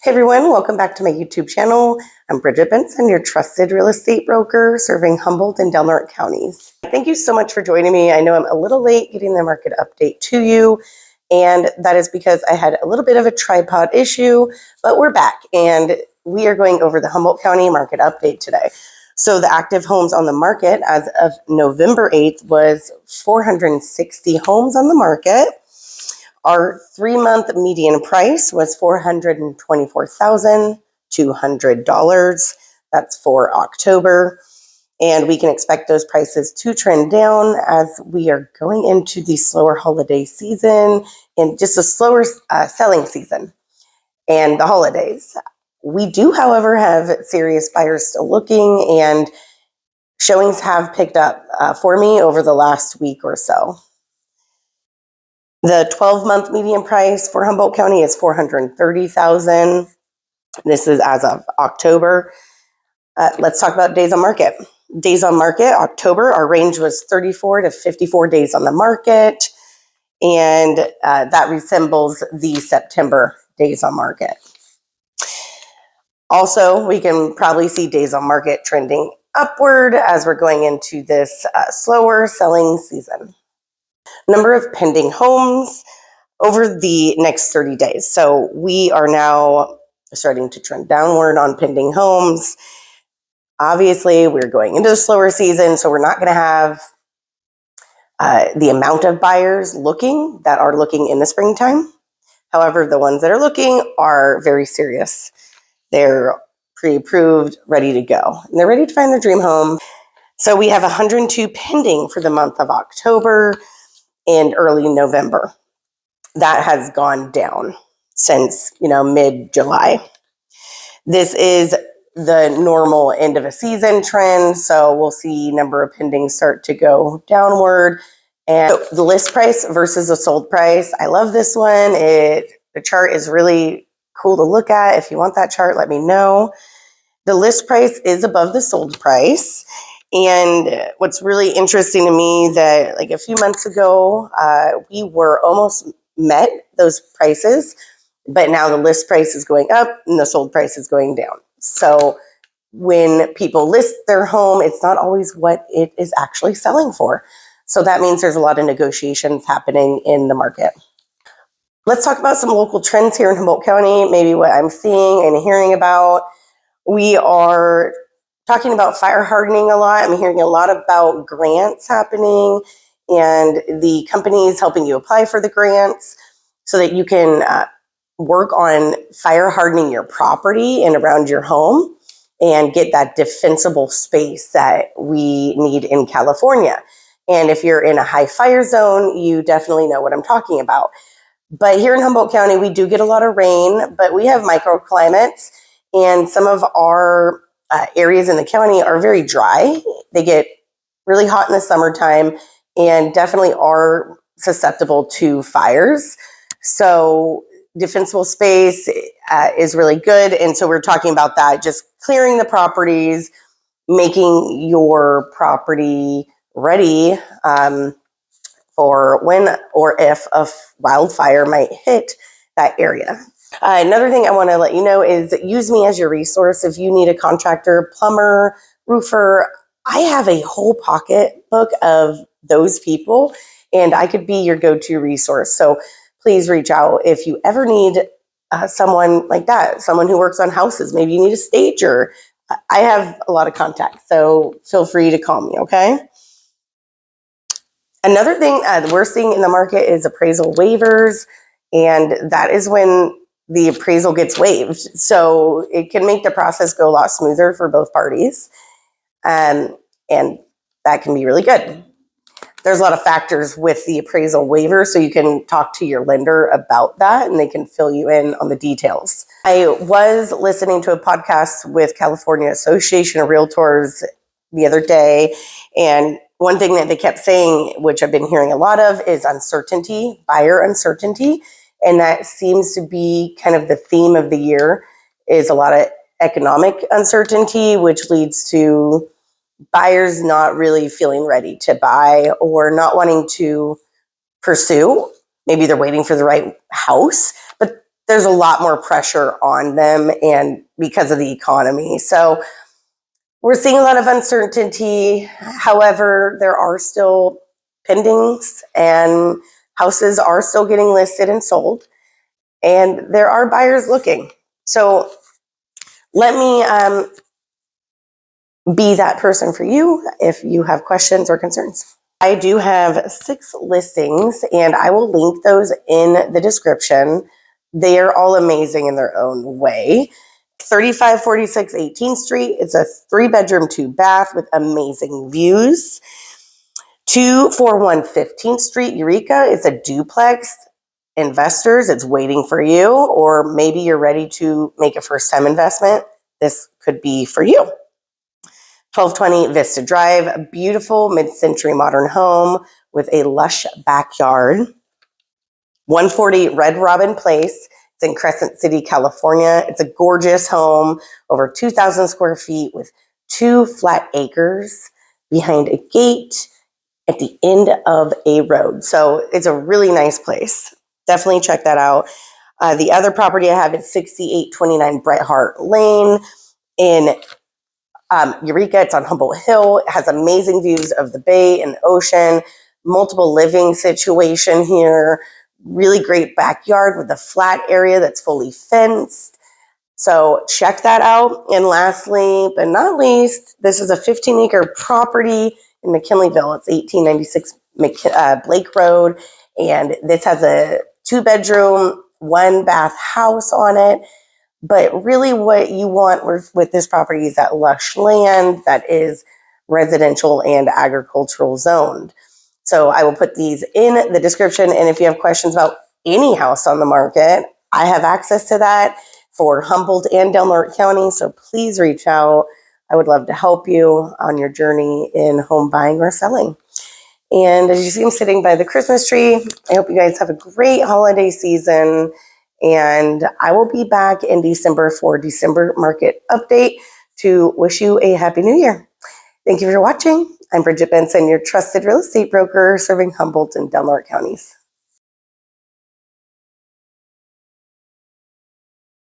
Hey everyone, welcome back to my YouTube channel. I'm Brigitte Benson, your trusted real estate broker serving Humboldt and Del Norte counties. Thank you so much for joining me. I know I'm a little late getting the market update to you, and that is because I had a little bit of a tripod issue, but we're back and we are going over the Humboldt County market update today. So the active homes on the market as of November 8th was 460 homes on the market. Our 3-month median price was $424,200. That's for October. And we can expect those prices to trend down as we are going into the slower holiday season and just a slower selling season and the holidays. We do, however, have serious buyers still looking, and showings have picked up for me over the last week or so. The 12-month median price for Humboldt County is $430,000. This is as of October. Let's talk about days on market. Days on market, October, our range was 34 to 54 days on the market, and that resembles the September days on market. Also, we can probably see days on market trending upward as we're going into this slower selling season. Number of pending homes over the next 30 days. So we are now starting to trend downward on pending homes. Obviously, we're going into the slower season, so we're not going to have the amount of buyers looking that are looking in the springtime. However, the ones that are looking are very serious. They're pre-approved, ready to go, and they're ready to find their dream home. So we have 102 pending for the month of October and early November. That has gone down since, mid-July. This is the normal end of a season trend, so we'll see number of pendings start to go downward. And the list price versus the sold price, I love this one. The chart is really cool to look at. If you want that chart, let me know. The list price is above the sold price. And what's really interesting to me that like a few months ago, we were almost met those prices, but now the list price is going up and the sold price is going down. So when people list their home, it's not always what it is actually selling for. So that means there's a lot of negotiations happening in the market. Let's talk about some local trends here in Humboldt County, maybe what I'm seeing and hearing about. We are talking about fire hardening a lot. I'm hearing a lot about grants happening and the companies helping you apply for the grants so that you can work on fire hardening your property and around your home and get that defensible space that we need in California. And if you're in a high fire zone, you definitely know what I'm talking about. But here in Humboldt County, we do get a lot of rain, but we have microclimates, and some of our areas in the county are very dry. They get really hot in the summertime and definitely are susceptible to fires. So defensible space is really good. And so we're talking about that, just clearing the properties, making your property ready for when or if a wildfire might hit that area. Another thing I want to let you know is use me as your resource. If you need a contractor, plumber, roofer, I have a whole pocketbook of those people, and I could be your go-to resource. So please reach out if you ever need someone like that, someone who works on houses. Maybe you need a stager. I have a lot of contacts, so feel free to call me, okay? Another thing we're seeing in the market is appraisal waivers, and that is when the appraisal gets waived. So it can make the process go a lot smoother for both parties, and that can be really good. There's a lot of factors with the appraisal waiver, so you can talk to your lender about that and they can fill you in on the details. I was listening to a podcast with California Association of Realtors the other day, and one thing that they kept saying, which I've been hearing a lot of, is uncertainty, buyer uncertainty. And that seems to be kind of the theme of the year, is a lot of economic uncertainty, which leads to buyers not really feeling ready to buy or not wanting to pursue. Maybe they're waiting for the right house, but there's a lot more pressure on them and because of the economy. So we're seeing a lot of uncertainty. However, there are still pendings and houses are still getting listed and sold, and there are buyers looking. So let me be that person for you if you have questions or concerns. I do have 6 listings, and I will link those in the description. They are all amazing in their own way. 3546 18th Street. It's a 3-bedroom, 2-bath with amazing views. 241 15th Street, Eureka. It's a duplex. Investors, it's waiting for you, or maybe you're ready to make a first-time investment. This could be for you. 1220 Vista Drive, a beautiful mid-century modern home with a lush backyard. 140 Red Robin Place. It's in Crescent City, California. It's a gorgeous home, over 2,000 square feet with 2 flat acres behind a gate at the end of a road. So it's a really nice place. Definitely check that out. The other property I have is 6829 Bret Hart Lane in Eureka. It's on Humboldt Hill. It has amazing views of the bay and the ocean, multiple living situation here, really great backyard with a flat area that's fully fenced. So check that out. And lastly, but not least, this is a 15-acre property in McKinleyville. It's 1896 Blake Road. And this has a 2-bedroom, 1-bath house on it. But really what you want with this property is that lush land that is residential and agricultural zoned. So I will put these in the description. And if you have questions about any house on the market, I have access to that for Humboldt and Del Norte County. So please reach out. I would love to help you on your journey in home buying or selling. And as you see, I'm sitting by the Christmas tree. I hope you guys have a great holiday season. And I will be back in December for December market update to wish you a happy new year. Thank you for watching. I'm Brigitte Benson, your trusted real estate broker serving Humboldt and Del Norte counties.